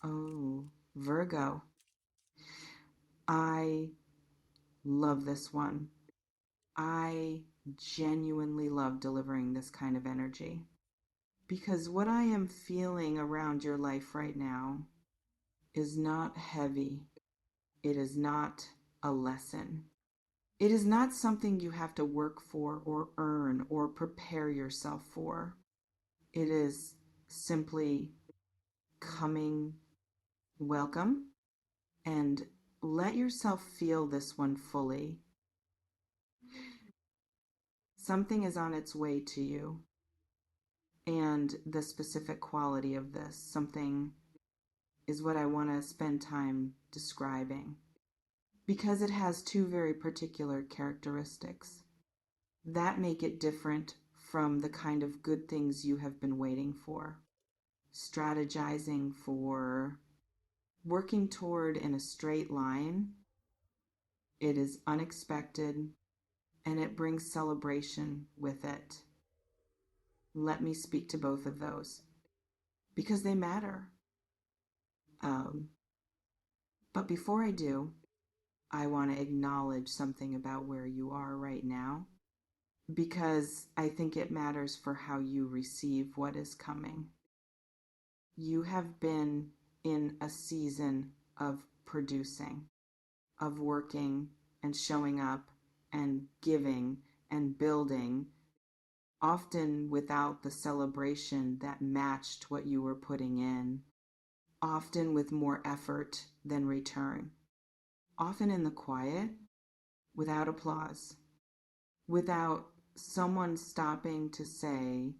Oh, Virgo. I love this one. I genuinely love delivering this kind of energy because what I am feeling around your life right now is not heavy. It is not a lesson. It is not something you have to work for or earn or prepare yourself for. It is simply coming. Welcome, and let yourself feel this one fully. Something is on its way to you, and the specific quality of this something is what I want to spend time describing because it has two very particular characteristics that make it different from the kind of good things you have been waiting for, strategizing for, working toward in a straight line. It is unexpected and it brings celebration with it. Let me speak to both of those because they matter. Um, but before I do, I want to acknowledge something about where you are right now because I think it matters for how you receive what is coming. You have been in a season of producing, of working and showing up and giving and building, often without the celebration that matched what you were putting in, often with more effort than return, often in the quiet, without applause, without someone stopping to say,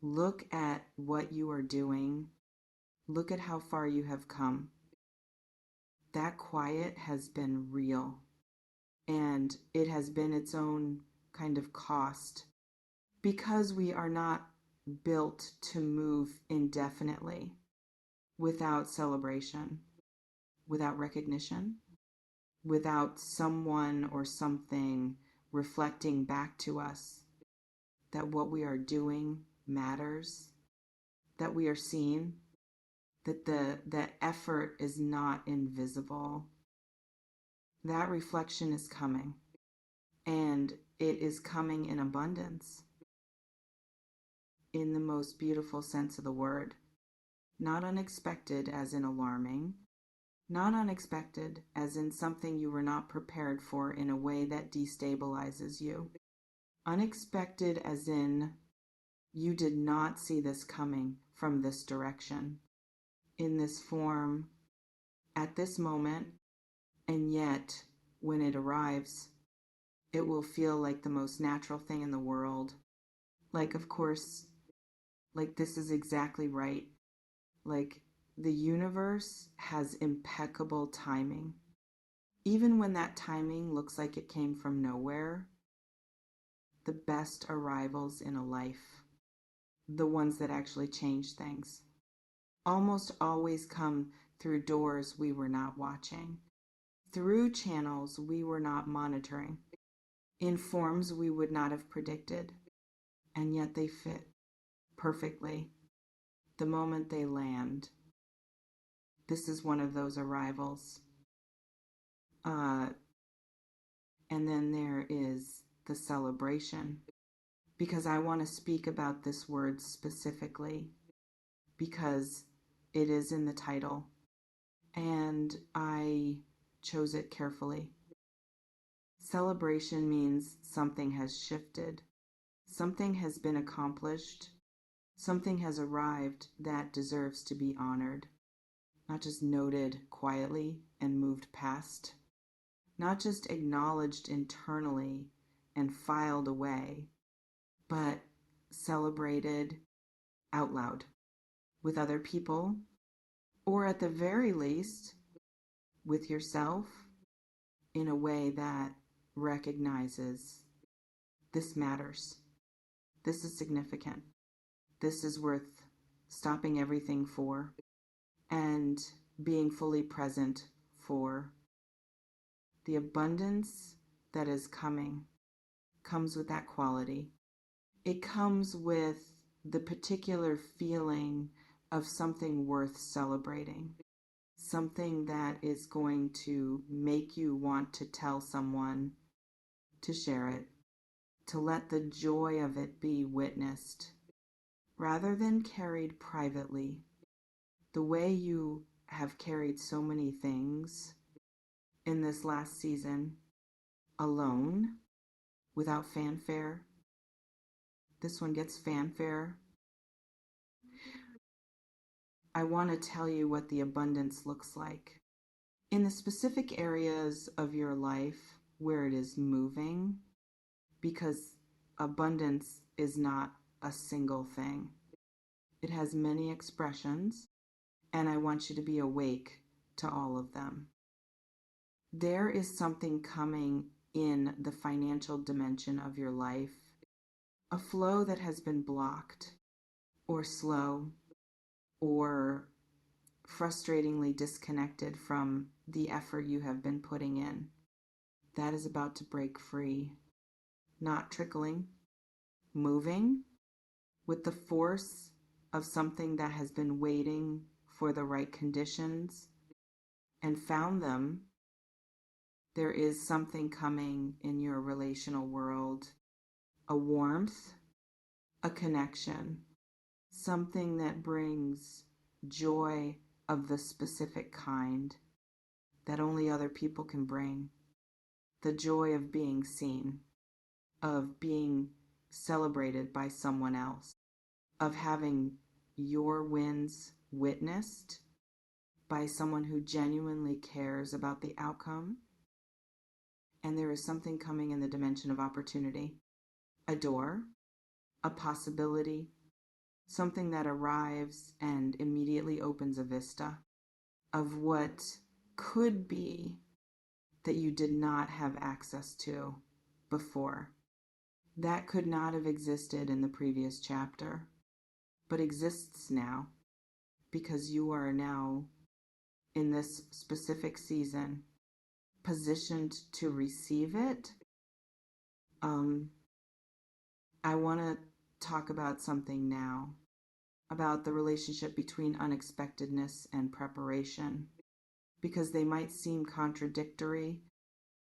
look at what you are doing, look at how far you have come. That quiet has been real, and it has been its own kind of cost because we are not built to move indefinitely without celebration, without recognition, without someone or something reflecting back to us that what we are doing matters, that we are seen, that the effort is not invisible. That reflection is coming, and it is coming in abundance, in the most beautiful sense of the word. Not unexpected as in alarming, not unexpected as in something you were not prepared for in a way that destabilizes you. Unexpected as in you did not see this coming from this direction, in this form, at this moment, and yet when it arrives, it will feel like the most natural thing in the world. Like, of course, like this is exactly right. Like the universe has impeccable timing. Even when that timing looks like it came from nowhere, the best arrivals in a life, the ones that actually change things, almost always come through doors we were not watching, through channels we were not monitoring, in forms we would not have predicted, and yet they fit perfectly the moment they land. This is one of those arrivals. Uh, and then there is the celebration, because I want to speak about this word specifically because it is in the title and I chose it carefully. Celebration means something has shifted, something has been accomplished, something has arrived that deserves to be honored, not just noted quietly and moved past, not just acknowledged internally and filed away, but celebrated out loud with other people, or at the very least, with yourself in a way that recognizes this matters. This is significant. This is worth stopping everything for and being fully present for. The abundance that is coming comes with that quality. It comes with the particular feeling of something worth celebrating. something that is going to make you want to tell someone, to share it, to let the joy of it be witnessed, rather than carried privately. The way you have carried so many things in this last season, alone, without fanfare. This one gets fanfare. I want to tell you what the abundance looks like. In the specific areas of your life where it is moving, because abundance is not a single thing. It has many expressions, and I want you to be awake to all of them. There is something coming in the financial dimension of your life, a flow that has been blocked or slow or frustratingly disconnected from the effort you have been putting in. That is about to break free, not trickling, moving with the force of something that has been waiting for the right conditions and found them. There is something coming in your relational world, a warmth, a connection, something that brings joy of the specific kind that only other people can bring. The joy of being seen, of being celebrated by someone else, of having your wins witnessed by someone who genuinely cares about the outcome. And there is something coming in the dimension of opportunity, a door, a possibility, something that arrives and immediately opens a vista of what could be that you did not have access to before. That could not have existed in the previous chapter, but exists now because you are now in this specific season positioned to receive it. I want to talk about something now, about the relationship between unexpectedness and preparation, because they might seem contradictory.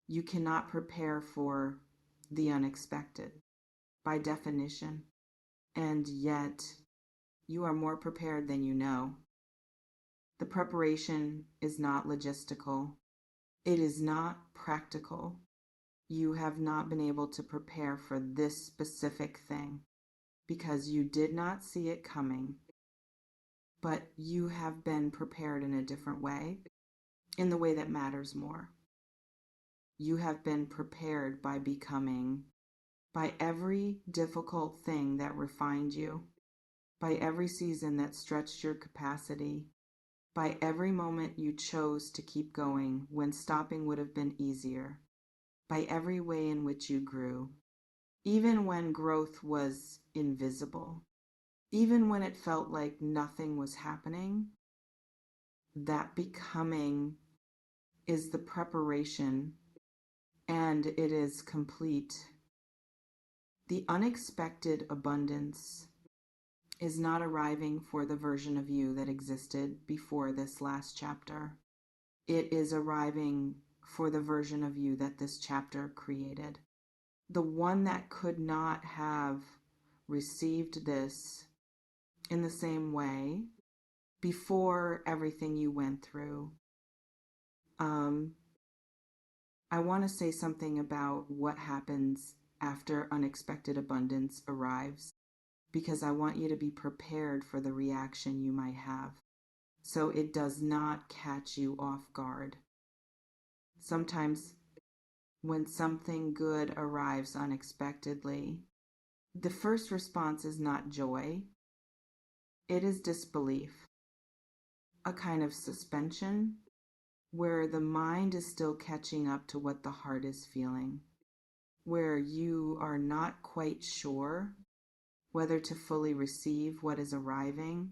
You cannot prepare for the unexpected by definition, and yet you are more prepared than you know. The preparation is not logistical. It is not practical. You have not been able to prepare for this specific thing because you did not see it coming, but you have been prepared in a different way, in the way that matters more. You have been prepared by becoming, by every difficult thing that refined you, by every season that stretched your capacity, by every moment you chose to keep going when stopping would have been easier, by every way in which you grew, even when growth was invisible, even when it felt like nothing was happening. That becoming is the preparation, and it is complete. The unexpected abundance is not arriving for the version of you that existed before this last chapter. It is arriving for the version of you that this chapter created. The one that could not have received this in the same way before everything you went through. I want to say something about what happens after unexpected abundance arrives, because I want you to be prepared for the reaction you might have, so it does not catch you off guard. Sometimes when something good arrives unexpectedly, the first response is not joy. It is disbelief, a kind of suspension where the mind is still catching up to what the heart is feeling, where you are not quite sure whether to fully receive what is arriving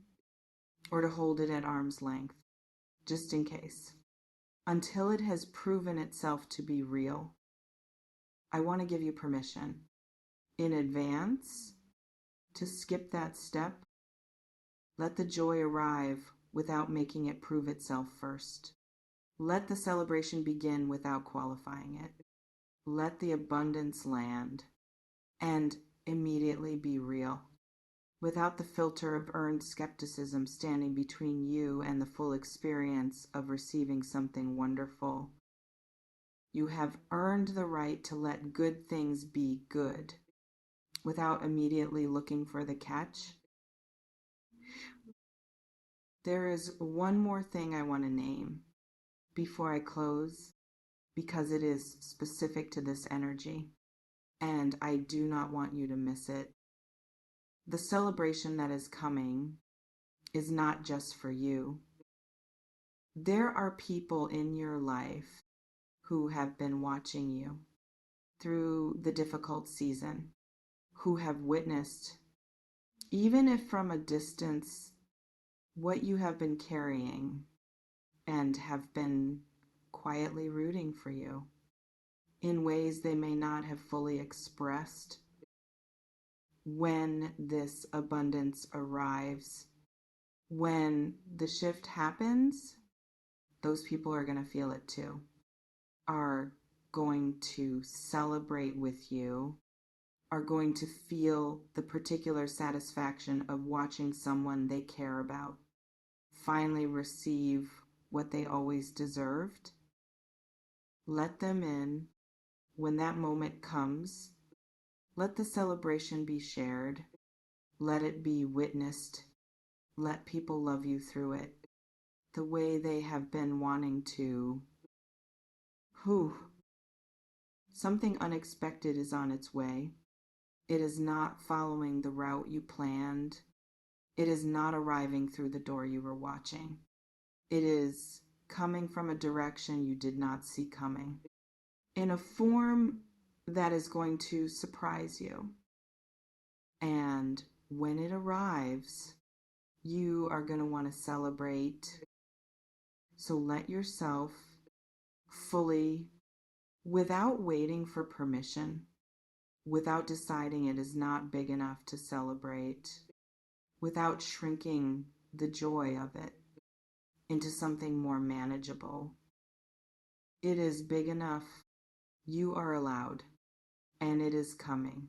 or to hold it at arm's length, just in case, until it has proven itself to be real. I want to give you permission in advance to skip that step. Let the joy arrive without making it prove itself first. Let the celebration begin without qualifying it. Let the abundance land and immediately be real, without the filter of earned skepticism standing between you and the full experience of receiving something wonderful. You have earned the right to let good things be good without immediately looking for the catch. There is one more thing I want to name before I close, because it is specific to this energy, and I do not want you to miss it. The celebration that is coming is not just for you. There are people in your life who have been watching you through the difficult season, who have witnessed, even if from a distance, what you have been carrying and have been quietly rooting for you in ways they may not have fully expressed. When this abundance arrives, when the shift happens, those people are going to feel it too, are going to celebrate with you, are going to feel the particular satisfaction of watching someone they care about finally receive what they always deserved. Let them in. When that moment comes, let the celebration be shared. Let it be witnessed. Let people love you through it the way they have been wanting to. Something unexpected is on its way. It is not following the route you planned. It is not arriving through the door you were watching. It is coming from a direction you did not see coming, in a form that is going to surprise you. And when it arrives, you are going to want to celebrate. So let yourself fully, without waiting for permission, without deciding it is not big enough to celebrate, without shrinking the joy of it into something more manageable. It is big enough. You are allowed, and it is coming.